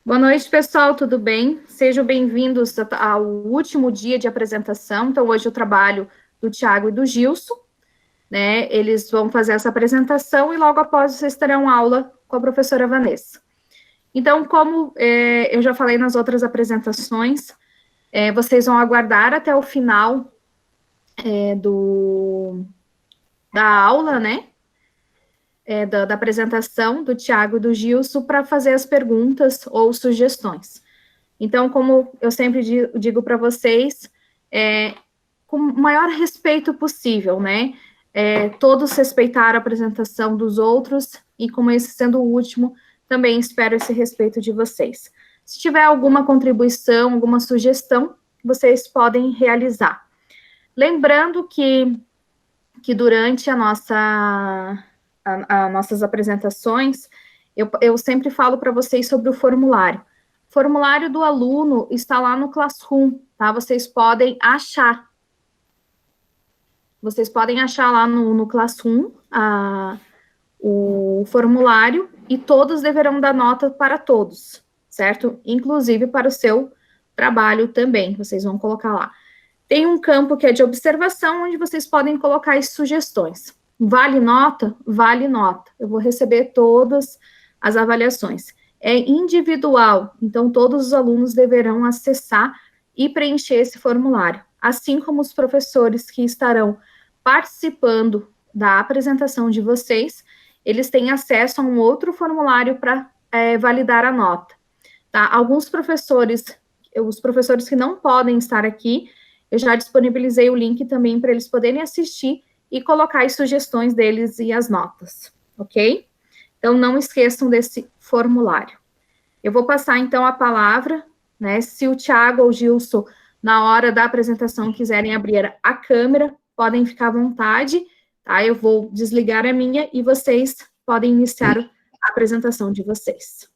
Boa noite, pessoal, tudo bem? Sejam bem-vindos ao último dia de apresentação. Então, hoje o trabalho do Tiago e do Gilson, né? Eles vão fazer essa apresentação e logo após vocês terão aula com a professora Vanessa. Então, como eu já falei nas outras apresentações, vocês vão aguardar até o final da aula, né? Da apresentação do Tiago e do Gilson para fazer as perguntas ou sugestões. Então, como eu sempre digo para vocês, com o maior respeito possível, né? Todos respeitar a apresentação dos outros, e como esse sendo o último, também espero esse respeito de vocês. Se tiver alguma contribuição, alguma sugestão, vocês podem realizar. Lembrando que durante as nossas apresentações, eu sempre falo para vocês sobre o formulário. O formulário do aluno está lá no Classroom, tá? Vocês podem achar. Vocês podem achar lá no Classroom o formulário e todos deverão dar nota para todos, certo? Inclusive para o seu trabalho também, vocês vão colocar lá. Tem um campo que é de observação, onde vocês podem colocar as sugestões. Vale nota? Vale nota. Eu vou receber todas as avaliações. É individual, então todos os alunos deverão acessar e preencher esse formulário, assim como os professores que estarão participando da apresentação de vocês, eles têm acesso a um outro formulário para validar a nota. Tá? Alguns professores, os professores que não podem estar aqui, eu já disponibilizei o link também para eles poderem assistir e colocar as sugestões deles e as notas, ok? Então, não esqueçam desse formulário. Eu vou passar, então, a palavra, né? Se o Tiago ou o Gilson, na hora da apresentação, quiserem abrir a câmera, podem ficar à vontade, tá? Eu vou desligar a minha e vocês podem iniciar a apresentação de vocês.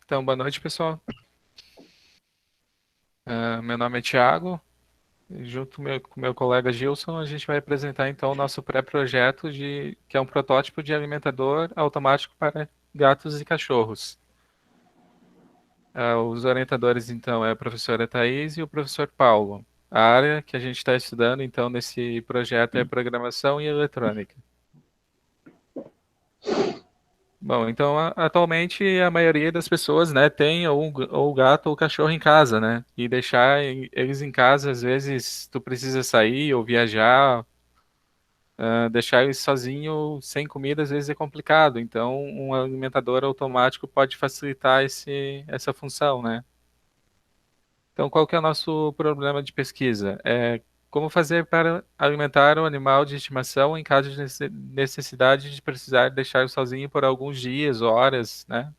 Então, boa noite, pessoal. Meu nome é Tiago. Junto com meu colega Gilson, a gente vai apresentar então o nosso pré-projeto que é um protótipo de alimentador automático para gatos e cachorros. Os orientadores então é a professora Thais e o professor Paulo. A área que a gente está estudando então nesse projeto é programação e eletrônica. Bom, então atualmente a maioria das pessoas, né, tem ou gato ou cachorro em casa, né? E deixar eles em casa, às vezes tu precisa sair ou viajar, deixar eles sozinho sem comida às vezes é complicado. Então um alimentador automático pode facilitar essa função, né? Então qual que é o nosso problema de pesquisa? Como fazer para alimentar um animal de estimação em caso de necessidade de precisar deixar sozinho por alguns dias, horas, né?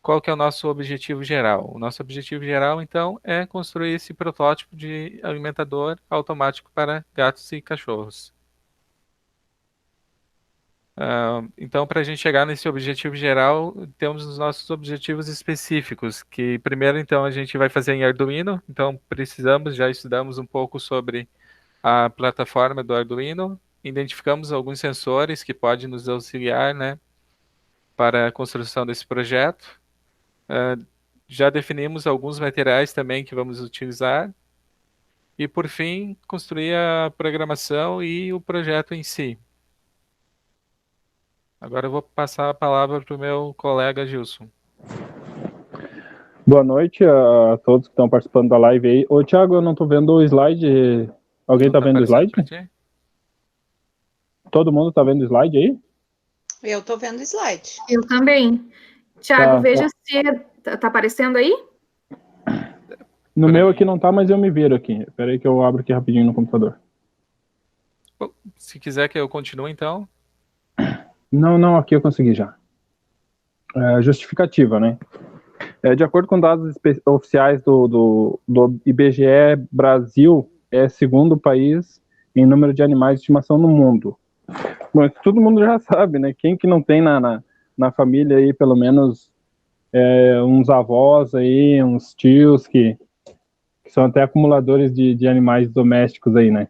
Qual que é o nosso objetivo geral? O nosso objetivo geral, então, é construir esse protótipo de alimentador automático para gatos e cachorros. Então, para a gente chegar nesse objetivo geral, temos os nossos objetivos específicos, que primeiro, então, a gente vai fazer em Arduino. Então, já estudamos um pouco sobre a plataforma do Arduino, identificamos alguns sensores que podem nos auxiliar, né, para a construção desse projeto. Já definimos alguns materiais também que vamos utilizar. E, por fim, construir a programação e o projeto em si. Agora eu vou passar a palavra para o meu colega Gilson. Boa noite a todos que estão participando da live aí. Ô, Thiago, eu não estou vendo o slide. Alguém está vendo o slide? Todo mundo está vendo o slide aí? Eu estou vendo o slide. Eu também. Thiago, veja se está aparecendo aí. No meu aqui não está, mas eu me viro aqui. Espera aí que eu abro aqui rapidinho no computador. Se quiser que eu continue, então. Não, aqui eu consegui já. Justificativa, né? De acordo com dados oficiais do IBGE, Brasil é segundo país em número de animais de estimação no mundo. Bom, isso todo mundo já sabe, né? Quem que não tem na família aí, pelo menos, uns avós aí, uns tios que são até acumuladores de animais domésticos aí, né?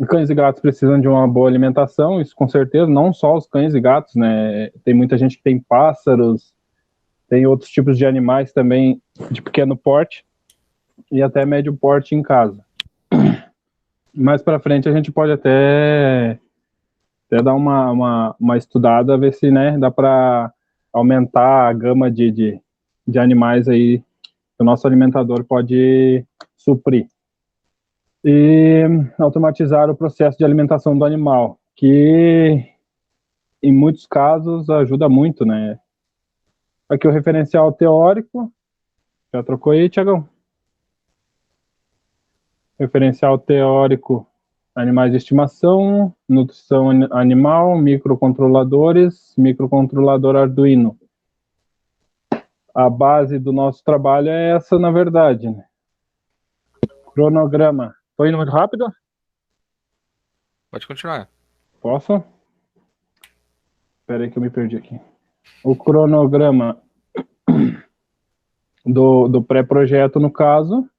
Cães e gatos precisam de uma boa alimentação, isso com certeza, não só os cães e gatos, né? Tem muita gente que tem pássaros, tem outros tipos de animais também de pequeno porte e até médio porte em casa. Mais para frente a gente pode até dar uma estudada, ver se, né, dá para aumentar a gama de animais aí que o nosso alimentador pode suprir. E automatizar o processo de alimentação do animal, que em muitos casos ajuda muito, né? Aqui o referencial teórico, já trocou aí, Tiagão? Referencial teórico, animais de estimação, nutrição animal, microcontroladores, microcontrolador Arduino. A base do nosso trabalho é essa, na verdade, né? Cronograma. Tô indo muito rápido? Pode continuar. Posso? Espera aí que eu me perdi aqui. O cronograma do pré-projeto, no caso,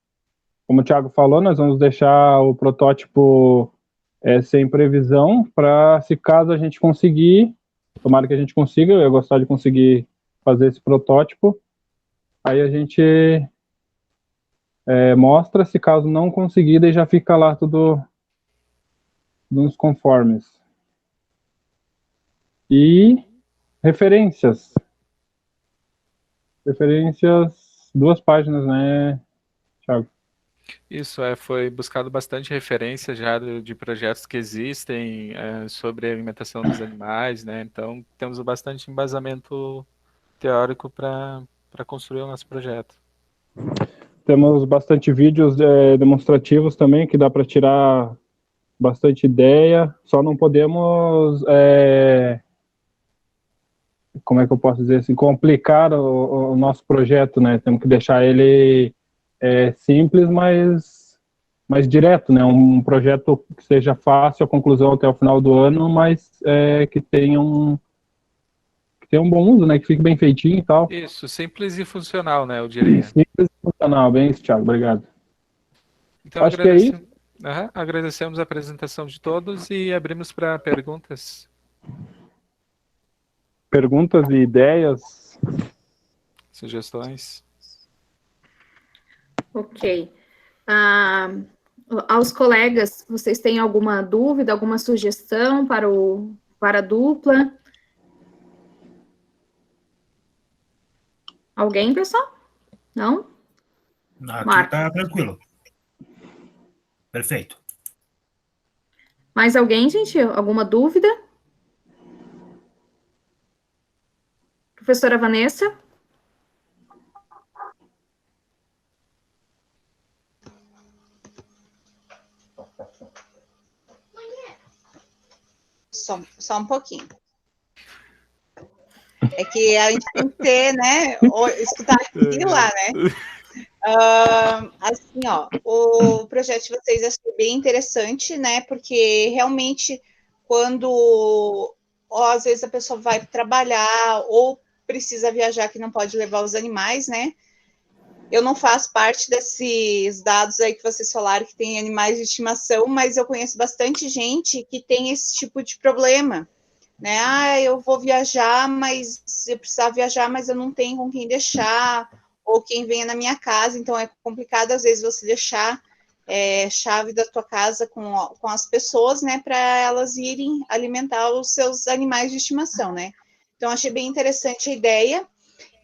como o Thiago falou, nós vamos deixar o protótipo sem previsão, para se caso a gente conseguir, tomara que a gente consiga, eu ia gostar de conseguir fazer esse protótipo, aí a gente mostra, se caso não conseguir, daí já fica lá tudo nos conformes. E referências. Referências, 2 páginas, né, Thiago? Isso, foi buscado bastante referência já de projetos que existem sobre a alimentação dos animais, né? Então, temos bastante embasamento teórico para construir o nosso projeto. Temos bastante vídeos demonstrativos também, que dá para tirar bastante ideia, só não podemos, como é que eu posso dizer assim, complicar o nosso projeto, né? Temos que deixar ele simples, mas direto, né? Um projeto que seja fácil a conclusão até o final do ano, mas que tenha um bom uso, né? Que fique bem feitinho e tal. Isso, simples e funcional, né? Eu diria. Simples e funcional. Bem isso, Thiago. Obrigado. Então, Acho que é isso. agradecemos a apresentação de todos e abrimos para perguntas. Perguntas e ideias. Sugestões. Ok. Aos colegas, vocês têm alguma dúvida, alguma sugestão para a dupla? Alguém, pessoal? Não? Aqui Marco. tá tranquilo. Perfeito. Mais alguém, gente? Alguma dúvida? Professora Vanessa? Só um pouquinho. É que a gente tem que ter, né? Escutar aqui lá, né? Assim, ó, o projeto de vocês achei bem interessante, né? Porque realmente, quando às vezes a pessoa vai trabalhar ou precisa viajar que não pode levar os animais, né? Eu não faço parte desses dados aí que vocês falaram que tem animais de estimação, mas eu conheço bastante gente que tem esse tipo de problema, né? Eu vou viajar, mas eu precisava viajar, mas eu não tenho com quem deixar, ou quem venha na minha casa, então é complicado às vezes você deixar chave da tua casa com as pessoas, né, para elas irem alimentar os seus animais de estimação, né? Então achei bem interessante a ideia.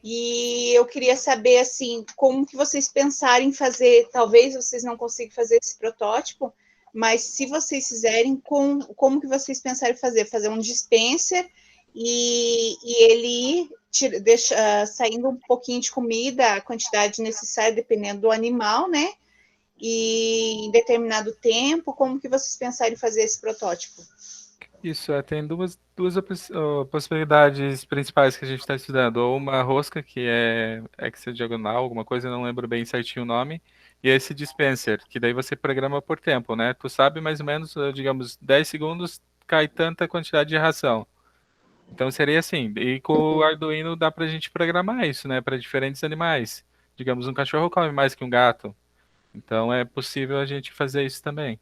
E eu queria saber, assim, como que vocês pensarem em fazer, talvez vocês não consigam fazer esse protótipo, mas se vocês fizerem, como que vocês pensarem em fazer? Fazer um dispenser e ele saindo um pouquinho de comida, a quantidade necessária, dependendo do animal, né? E em determinado tempo, como que vocês pensarem em fazer esse protótipo? Isso, tem duas possibilidades principais que a gente está estudando. Ou uma rosca, que é hexadiagonal, alguma coisa, eu não lembro bem certinho o nome, e esse dispenser, que daí você programa por tempo, né? Tu sabe mais ou menos, digamos, 10 segundos cai tanta quantidade de ração. Então seria assim, e com o Arduino dá pra gente programar isso, né, para diferentes animais. Digamos, um cachorro come mais que um gato, então é possível a gente fazer isso também.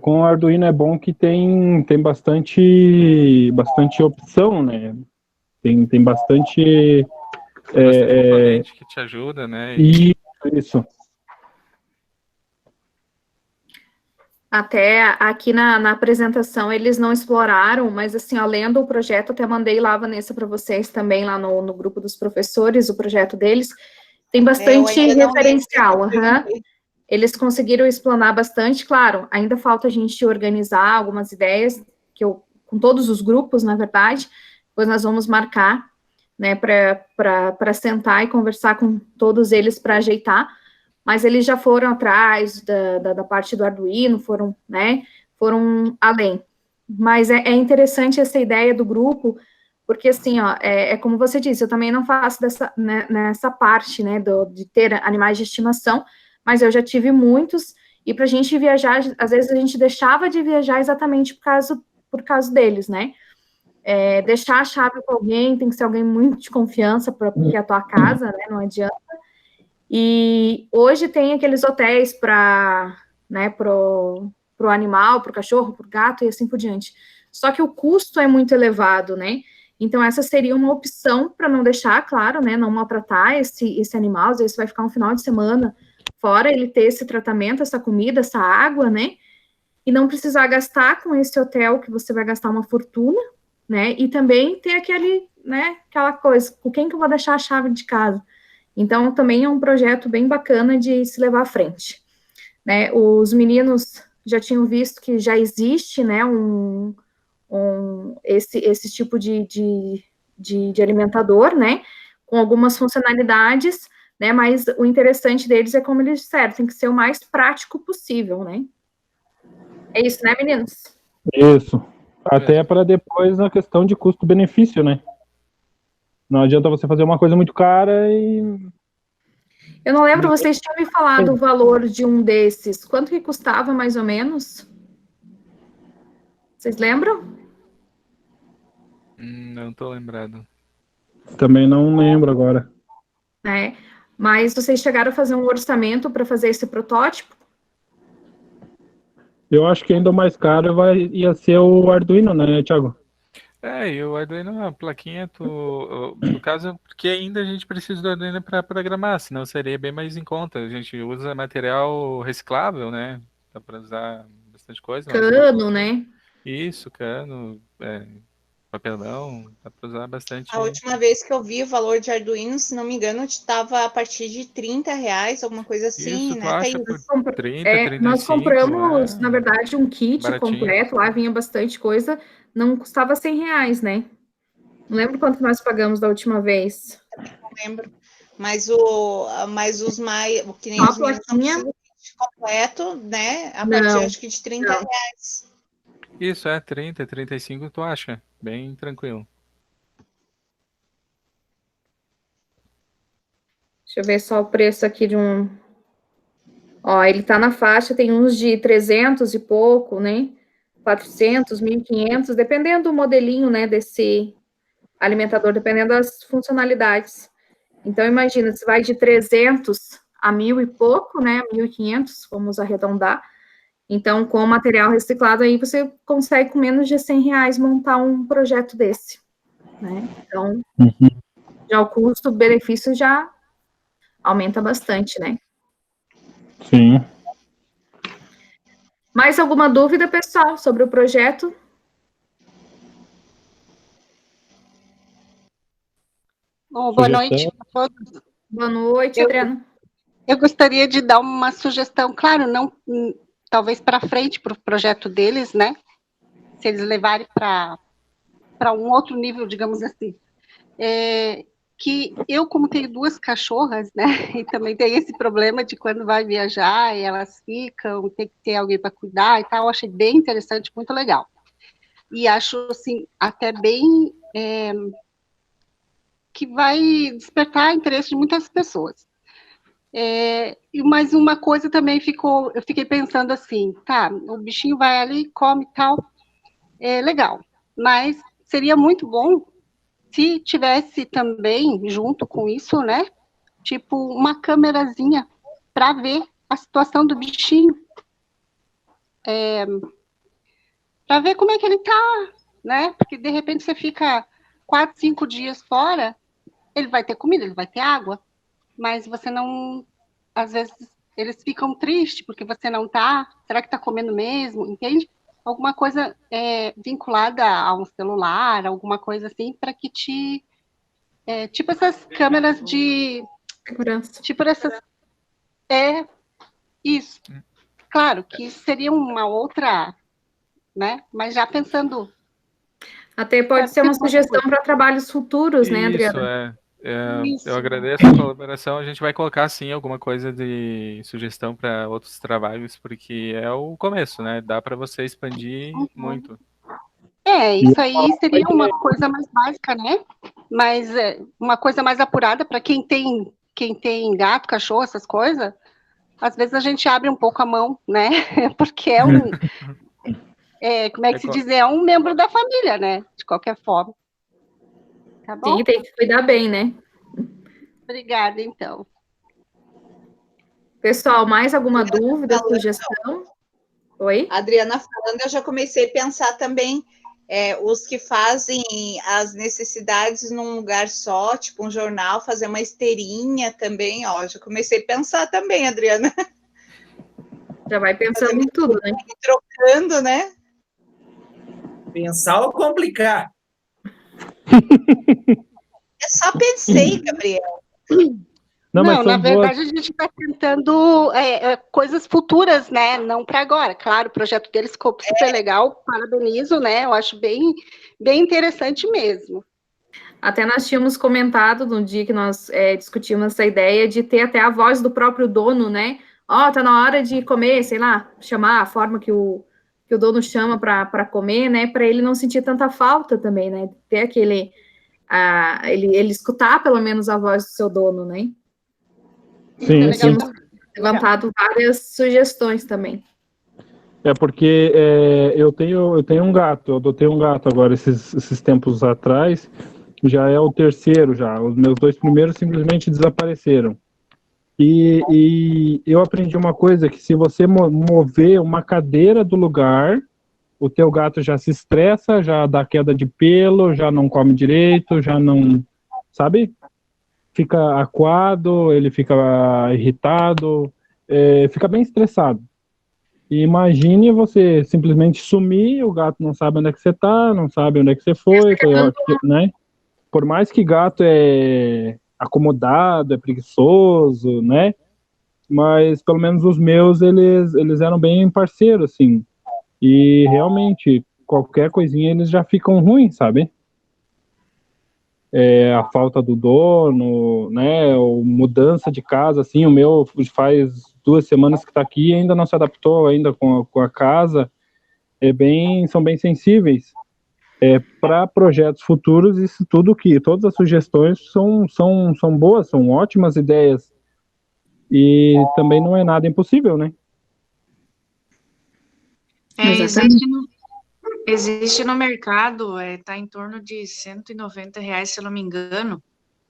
Com o Arduino é bom que tem bastante opção, né? Tem bastante... Tem bastante componente que te ajuda, né? Isso. Até aqui na apresentação eles não exploraram, mas assim, ó, lendo o projeto, até mandei lá, Vanessa, para vocês também, lá no grupo dos professores, o projeto deles, tem bastante referencial. Eles conseguiram explanar bastante, claro, ainda falta a gente organizar algumas ideias, com todos os grupos, na verdade, depois nós vamos marcar, né, para sentar e conversar com todos eles para ajeitar, mas eles já foram atrás da parte do Arduino, foram além. Mas é interessante essa ideia do grupo, porque assim, ó, como você disse, eu também não faço nessa parte, né, de ter animais de estimação, mas eu já tive muitos, e para a gente viajar, às vezes a gente deixava de viajar exatamente por causa deles, né? Deixar a chave com alguém, tem que ser alguém muito de confiança, porque é a tua casa, né? Não adianta. E hoje tem aqueles hotéis para, né, pro animal, pro cachorro, pro gato e assim por diante. Só que o custo é muito elevado, né? Então essa seria uma opção para não deixar, claro, né, não maltratar esse animal, às vezes vai ficar um final de semana fora ele ter esse tratamento, essa comida, essa água, né? E não precisar gastar com esse hotel que você vai gastar uma fortuna, né? E também ter aquela coisa, com quem que eu vou deixar a chave de casa? Então, também é um projeto bem bacana de se levar à frente, né? Os meninos já tinham visto que já existe, né, esse tipo de alimentador, né, com algumas funcionalidades, né, mas o interessante deles é como eles disseram, tem que ser o mais prático possível, né? É isso, né, meninos? Isso. Até para depois a questão de custo-benefício, né? Não adianta você fazer uma coisa muito cara e... Eu não lembro, vocês tinham me falado o valor de um desses. Quanto que custava, mais ou menos? Vocês lembram? Não tô lembrado. Também não lembro agora. Mas vocês chegaram a fazer um orçamento para fazer esse protótipo? Eu acho que ainda mais caro ia ser o Arduino, né, Thiago? E o Arduino, a plaquinha, no caso, porque ainda a gente precisa do Arduino para programar, senão seria bem mais em conta. A gente usa material reciclável, né? Dá para usar bastante coisa. Cano, né? Isso, cano, papelão, dá para usar bastante. A última vez que eu vi o valor de Arduino, se não me engano, estava a partir de R$30, alguma coisa assim, Isso, né? tu acha por 30, 35, nós compramos, na verdade, um kit baratinho. completo, lá vinha bastante coisa, não custava R$100, né? Não lembro quanto nós pagamos da última vez. Não lembro. Mas os mais, que nem A os meninos não plaquinha? precisam de kit completo, né? A partir, acho que de R$30. Isso, 30, 35, tu acha? Bem tranquilo. Deixa eu ver só o preço aqui de um... Ó, ele tá na faixa, tem uns de 300 e pouco, né? 400, 1.500, dependendo do modelinho, né, desse alimentador, dependendo das funcionalidades. Então, imagina, se vai de 300 a 1.000 e pouco, né, 1.500, vamos arredondar. Então, com material reciclado aí, você consegue com menos de R$100 montar um projeto desse, né? Então, já o custo-benefício já aumenta bastante, né? Sim. Mais alguma dúvida, pessoal, sobre o projeto? Boa noite a todos. Boa noite, Adriana. Eu gostaria de dar uma sugestão, claro, não talvez para frente para o projeto deles, né? Se eles levarem para um outro nível, digamos assim. Que eu, como tenho 2 cachorras, né? E também tem esse problema de quando vai viajar e elas ficam, tem que ter alguém para cuidar e tal. Eu achei bem interessante, muito legal. E acho, assim, até bem... que vai despertar interesse de muitas pessoas. Mas uma coisa também eu fiquei pensando assim, tá, o bichinho vai ali, come e tal, legal, mas seria muito bom se tivesse também, junto com isso, né, tipo uma câmerazinha para ver a situação do bichinho. para ver como é que ele tá, né? Porque de repente você fica 4, 5 dias fora, ele vai ter comida, ele vai ter água, mas você não, às vezes eles ficam tristes porque você não tá, será que tá comendo mesmo, entende? Alguma coisa vinculada a um celular, alguma coisa assim, para que tipo essas câmeras de, Segurança. tipo essas, isso, claro que seria uma outra, né? Mas já pensando. Até pode ser uma sugestão para trabalhos futuros, né, Isso, Adriana? eu agradeço a colaboração. A gente vai colocar, sim, alguma coisa de sugestão para outros trabalhos, porque é o começo, né? Dá para você expandir muito. Isso aí seria uma coisa mais básica, né? Mas uma coisa mais apurada para quem tem gato, cachorro, essas coisas. Às vezes a gente abre um pouco a mão, né? Porque como é que se diz? É um membro da família, né? De qualquer forma. Tá bom? Sim, tem que cuidar bem, né? Obrigada, então. Pessoal, mais alguma dúvida, sugestão? Oi? Adriana falando, eu já comecei a pensar também os que fazem as necessidades num lugar só, tipo um jornal, fazer uma esteirinha também, ó. Já comecei a pensar também, Adriana. Já vai pensando em tudo, né? Trocando, né? Pensar ou complicar? Eu só pensei, Gabriel. Não, na verdade, a gente está tentando coisas futuras, né? Não para agora. Claro, o projeto deles ficou super legal, parabenizo, né? Eu acho bem, bem interessante mesmo. Até nós tínhamos comentado no dia que nós discutimos essa ideia de ter até a voz do próprio dono, né? Ó, tá na hora de comer, sei lá, chamar a forma que o dono chama para comer, né? Para ele não sentir tanta falta também, né? Ter aquele. Ele escutar pelo menos a voz do seu dono, né? Sim, sim. Tínhamos levantado várias sugestões também. Porque eu tenho um gato, eu adotei um gato agora esses tempos atrás, já é o terceiro já. Os meus 2 primeiros simplesmente desapareceram. E eu aprendi uma coisa, que se você mover uma cadeira do lugar, o teu gato já se estressa, já dá queda de pelo, já não come direito, já não, sabe? Fica acuado, ele fica irritado, fica bem estressado. E imagine você simplesmente sumir, o gato não sabe onde é que você tá, não sabe onde é que você foi, né? Por mais que gato é acomodado, é preguiçoso, né? Mas pelo menos os meus, eles eram bem parceiros, assim. E realmente, qualquer coisinha eles já ficam ruins, sabe? A falta do dono, né? Ou mudança de casa, assim. O meu faz 2 semanas que está aqui e ainda não se adaptou ainda com a casa. São bem sensíveis. Para projetos futuros, isso tudo todas as sugestões são boas, são ótimas ideias. E também não é nada impossível, né? Existe no mercado, está em torno de R$190, se eu não me engano.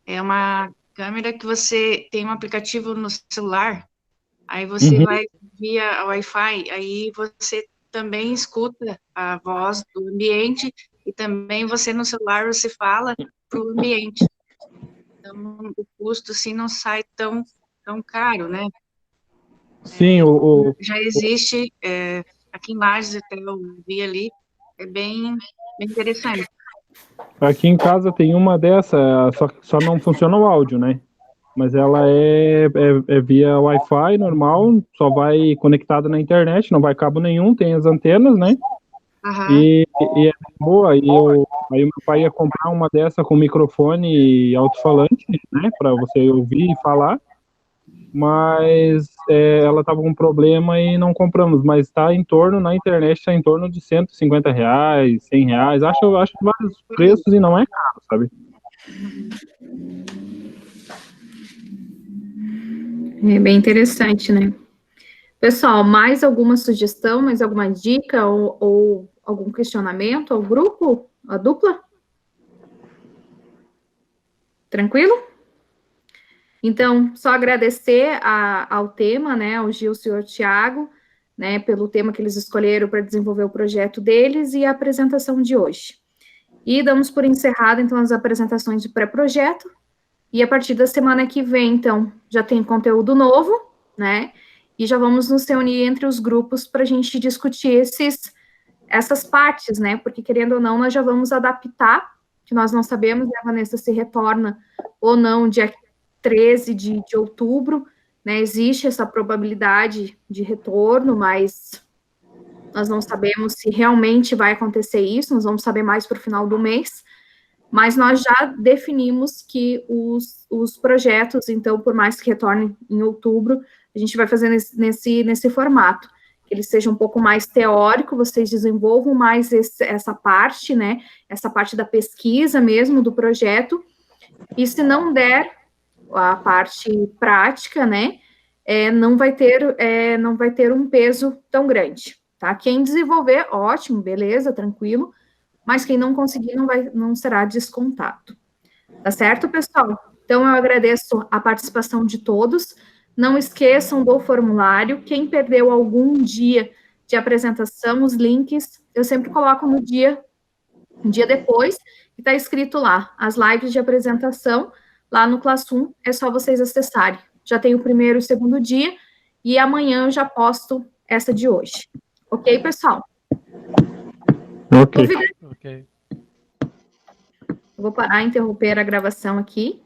É uma câmera que você tem um aplicativo no celular, aí você vai via Wi-Fi, aí você também escuta a voz do ambiente e também você no celular você fala para o ambiente. Então, o custo assim não sai tão caro, né? Sim, já existe, aqui em Lages, até eu vi ali, é bem interessante. aqui em casa tem uma dessa, só não funciona o áudio, né? Mas ela é via Wi-Fi normal, só vai conectada na internet, não vai cabo nenhum, tem as antenas, né? E é boa. Aí o meu pai ia comprar uma dessa com microfone e alto-falante, né? Para você ouvir e falar. Mas ela estava com problema e não compramos. Mas está na internet está em torno de R$150, R$100. Acho vários preços e não é caro, sabe? É bem interessante, né? Pessoal, mais alguma sugestão, mais alguma dica ou algum questionamento ao grupo, à dupla? Tranquilo? Então, só agradecer ao tema, né, ao Gilson e ao Thiago, né, pelo tema que eles escolheram para desenvolver o projeto deles e a apresentação de hoje. E damos por encerrado, então, as apresentações de pré-projeto, e a partir da semana que vem, então, já tem conteúdo novo, né, e já vamos nos reunir entre os grupos para a gente discutir essas partes, né, porque, querendo ou não, nós já vamos adaptar, que nós não sabemos, né, a Vanessa se retorna ou não dia 13 de outubro, né, existe essa probabilidade de retorno, mas nós não sabemos se realmente vai acontecer isso, nós vamos saber mais para o final do mês, mas nós já definimos que os projetos, então, por mais que retornem em outubro, a gente vai fazer nesse formato, que ele seja um pouco mais teórico, vocês desenvolvam mais essa parte, né, essa parte da pesquisa mesmo do projeto, e se não der a parte prática, né, não vai ter um peso tão grande, tá? Quem desenvolver, ótimo, beleza, tranquilo, mas quem não conseguir não será descontado. Tá certo, pessoal? Então, eu agradeço a participação de todos. Não esqueçam do formulário. Quem perdeu algum dia de apresentação, os links, eu sempre coloco no dia depois, e está escrito lá, as lives de apresentação, lá no Classroom, é só vocês acessarem. Já tem o primeiro e o segundo dia, e amanhã eu já posto essa de hoje. Ok, pessoal? Ok. Ok. Eu vou parar, interromper a gravação aqui.